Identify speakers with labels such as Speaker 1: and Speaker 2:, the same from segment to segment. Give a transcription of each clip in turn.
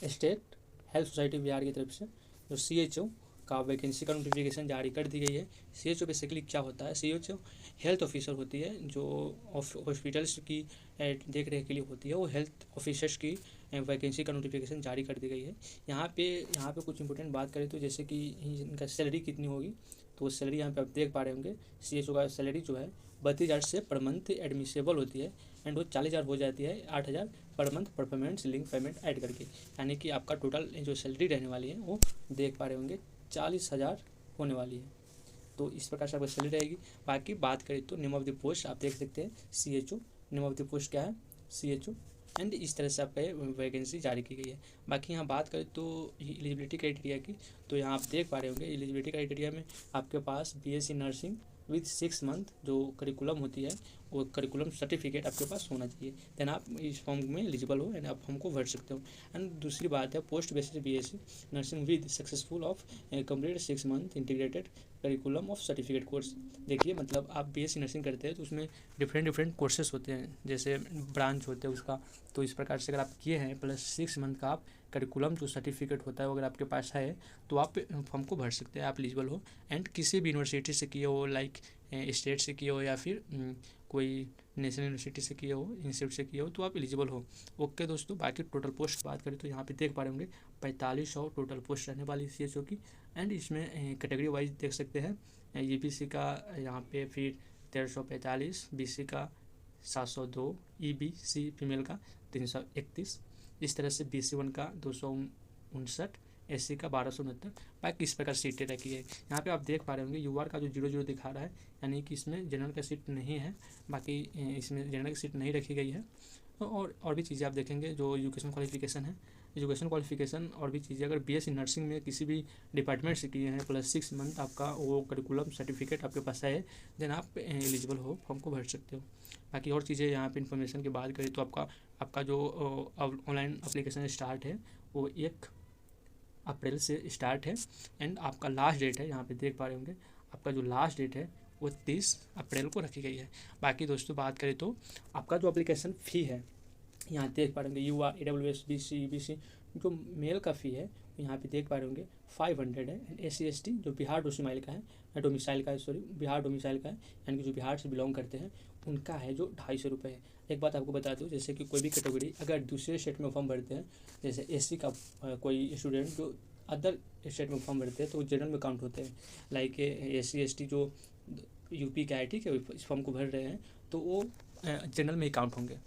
Speaker 1: State health society Bihar की तरफ से जो CHO का वैकेंसी का नोटिफिकेशन जारी कर दी गई है। CHO बेसिकली क्या होता है? CHO हेल्थ ऑफिसर होती है जो हॉस्पिटल्स की देख रेख के लिए होती है। वो हेल्थ ऑफिसर्स की वैकेंसी का नोटिफिकेशन जारी कर दी गई है। यहाँ पे कुछ इंपॉर्टेंट बात करें तो जैसे कि इनका सैलरी कितनी होगी, तो सैलरी यहाँ पे आप देख पा रहे होंगे। CHO का सैलरी जो है 32,000 से पर मंथ एडमिसेबल होती है एंड वो 40,000 हो जाती है 8,000 per month performance link payment add करके। यानी कि आपका टोटल जो सैलरी रहने वाली है वो देख पा रहे होंगे 40,000 होने वाली है। तो इस प्रकार से आपकी सैलरी रहेगी। बाकी बात करें तो नेम ऑफ द पोस्ट आप देख सकते हैं CHO, name of the post क्या है CHO, एंड इस तरह से आपका वैकेंसी जारी की गई है। बाकी यहाँ बात करें तो एलिजिबिलिटी क्राइटेरिया की, तो यहाँ आप देख पा रहे होंगे एलिजिबिलिटी क्राइटेरिया में आपके पास BSc नर्सिंग विथ 6 मंथ जो करिकुलम होती है वो करिकुलम सर्टिफिकेट आपके पास होना चाहिए, देन आप इस फॉर्म में एलिजिबल हो एंड आप फॉर्म को भर सकते हो। एंड दूसरी बात है post basis BSc nursing with successful of complete 6 month integrated curriculum of certificate course. देखिए मतलब आप BSc नर्सिंग करते हैं तो उसमें डिफरेंट कोर्सेज होते हैं, जैसे ब्रांच होते हैं उसका। तो इस प्रकार से अगर आप किए हैं प्लस 6 मंथ का आप करिकुलम जो सर्टिफिकेट होता है अगर आपके पास है तो आप फॉर्म को भर सकते हैं, आप एलिजिबल हो। एंड किसी भी यूनिवर्सिटी से किए हो, लाइक स्टेट से किए हो या फिर कोई नेशनल यूनिवर्सिटी से किए हो, इंस्टीट्यूट से किए हो, तो आप एलिजिबल हो। ओके दोस्तों, बाकी टोटल पोस्ट बात करें तो यहाँ पे देख पा रहे होंगे 4500 टोटल पोस्ट रहने वाली CHO की। एंड इसमें कैटेगरी वाइज देख सकते हैं EBC का यहाँ पे फिर 1345, BC का 702, EBC फीमेल का 331, इस तरह से BC1 का 259, SC का 1269। बाकी इस प्रकार सीटें रखी है। यहाँ पे आप देख पा रहे होंगे UR का जो 00 दिखा रहा है यानी कि इसमें जनरल का सीट नहीं है, बाकी इसमें जनरल की सीट नहीं रखी गई है। और भी चीज़ें आप देखेंगे जो एजुकेशन क्वालिफिकेशन है, एजुकेशन क्वालिफिकेशन और भी चीज़ें अगर BSc नर्सिंग में किसी भी डिपार्टमेंट से किए हैं प्लस 6 मंथ आपका वो करिकुलम सर्टिफिकेट आपके पास है, देन आप एलिजिबल हो, फॉर्म को भर सकते हो। बाकी और चीज़ें यहाँ पे इन्फॉर्मेशन की बात करें तो आपका जो ऑनलाइन अप्लीकेशन स्टार्ट है वो 1 अप्रैल से स्टार्ट है एंड आपका लास्ट डेट है, यहाँ पे देख पा रहे होंगे आपका जो लास्ट डेट है वो 30 अप्रैल को रखी गई है। बाकी दोस्तों बात करें तो आपका जो एप्लीकेशन फ़ी है यहाँ देख पा रहे होंगे UR AWS BC EBC जो मेल का फ़ी है यहाँ पे देख पा रहे होंगे 500 है। एंड SC ST जो बिहार डोमिसाइल का है, बिहार डोमिसाइल का है, यानी कि जो बिहार से बिलोंग करते हैं उनका है जो 250 रुपये है। एक बात आपको बता दूं, जैसे कि कोई भी कैटेगरी अगर दूसरे स्टेट में फॉर्म भरते हैं, जैसे SC का कोई स्टूडेंट जो अदर स्टेट में फॉर्म भरते हैं तो वो जनरल में काउंट होते हैं। लाइक SC ST जो UP का है, ठीक है, इस फॉर्म को भर रहे हैं तो वो जनरल में ही काउंट होंगे।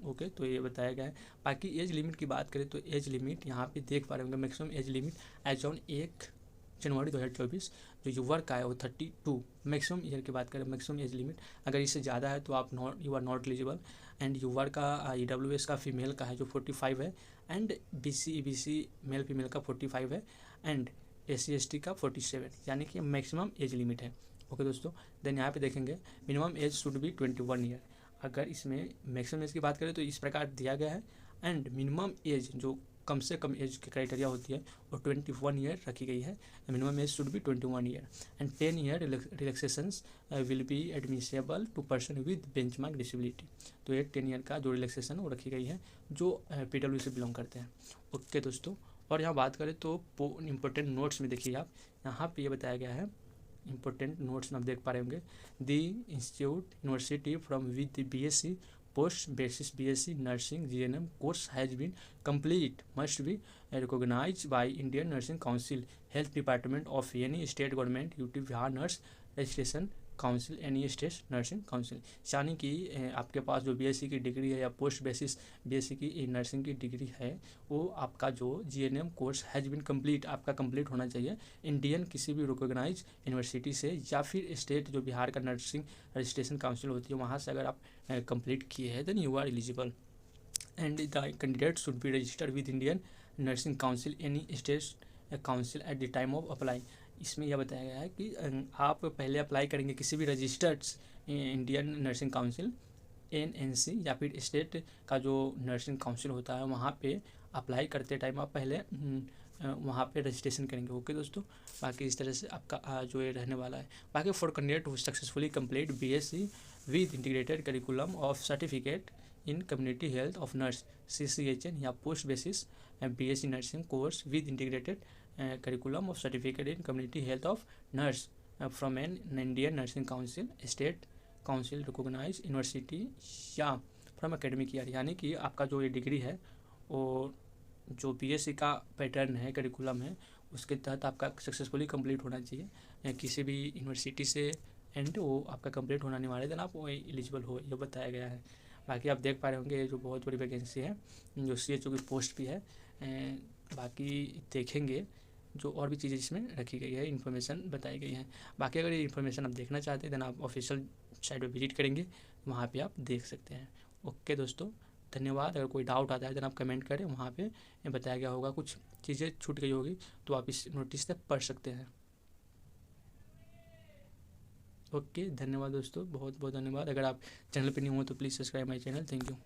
Speaker 1: ओके, तो ये बताया गया है। बाकी एज लिमिट की बात करें तो एज लिमिट यहाँ पे देख पा रहे होंगे maximum age limit age on 1 जनवरी 2024 जो यूवर का है वो 32। मैक्सिमम ईयर की बात करें, मैक्सिमम एज लिमिट अगर इससे ज़्यादा है तो आप you are not eligible. And your का EWS का फीमेल का है जो 45 है, and BC EBC male female का 45 है, एंड SC ST का 47, यानी कि मैक्सिमम एज लिमिट है। ओके दोस्तों, देन यहाँ पे देखेंगे minimum age should be 21 year. अगर इसमें मैक्सिमम एज की बात करें तो इस प्रकार दिया गया है, एंड मिनिमम एज जो कम से कम एज की क्राइटेरिया होती है वो 21 ईयर रखी गई है। Minimum age should be 21 year and 10 year relaxations will be admissible to person with benchmark disability. तो ये 10 ईयर का जो रिलैक्सेशन वो रखी गई है जो PW से बिलोंग करते हैं। ओके दोस्तों, और यहाँ बात करें तो इम्पोर्टेंट नोट्स में देखिए आप, यहाँ पे ये बताया गया है इंपॉर्टेंट नोट्स में आप देख पा रहे होंगे the institute university from with the BSc post basis BSc nursing GNM course has been complete must be recognised by Indian nursing council health department of any state government UT Bihar nurse registration council any state nursing council. यानी कि आपके पास जो BSc की degree है या post basis BSc की nursing की degree है वो आपका जो GNM course has been complete आपका कंप्लीट होना चाहिए इंडियन किसी भी रिकॉग्नाइज यूनिवर्सिटी से या फिर स्टेट जो बिहार का नर्सिंग रजिस्ट्रेशन काउंसिल होती है वहाँ से अगर आप कंप्लीट किए हैं then you are eligible. And the candidate should be registered with Indian nursing council any state council at the time of apply. इसमें यह बताया गया है कि आप पहले अप्लाई करेंगे किसी भी registered Indian nursing council NNC या फिर स्टेट का जो नर्सिंग काउंसिल होता है वहाँ पे अप्लाई करते टाइम आप पहले वहाँ पे रजिस्ट्रेशन करेंगे। ओके दोस्तों, बाकी इस तरह से आपका जो ये रहने वाला है। बाकी for candidate who successfully complete BSc with integrated curriculum of certificate in community health of nurse CCHN या post basis BSc nursing course with integrated curriculum of certificate in community health of nurse from an Indian nursing council state council recognise university या from academic year. यानी कि आपका जो ये degree है वो जो BSc का पैटर्न है, करिकुलम है, उसके तहत आपका सक्सेसफुली कंप्लीट होना चाहिए किसी भी यूनिवर्सिटी से, एंड वो आपका कंप्लीट होना अनिवार्य, देन आप वो एलिजिबल हो, ये बताया गया है। बाकी आप देख पा रहे होंगे ये जो बहुत बड़ी वैकेंसी है, जो CHO की पोस्ट भी है। बाकी देखेंगे जो और भी चीज़ें इसमें रखी गई है, इन्फॉर्मेशन बताई गई है। बाकी अगर ये इन्फॉर्मेशन आप देखना चाहते हैं देन आप ऑफिशियल साइट पर विजिट करेंगे, वहाँ पर आप देख सकते हैं। ओके दोस्तों, धन्यवाद। अगर कोई डाउट आता है देन आप कमेंट करें, वहाँ पे बताया गया होगा, कुछ चीज़ें छूट गई होगी तो आप इस नोटिस से पढ़ सकते हैं। ओके, धन्यवाद दोस्तों, बहुत बहुत धन्यवाद। अगर आप चैनल पर नहीं हो तो please subscribe my channel. Thank you.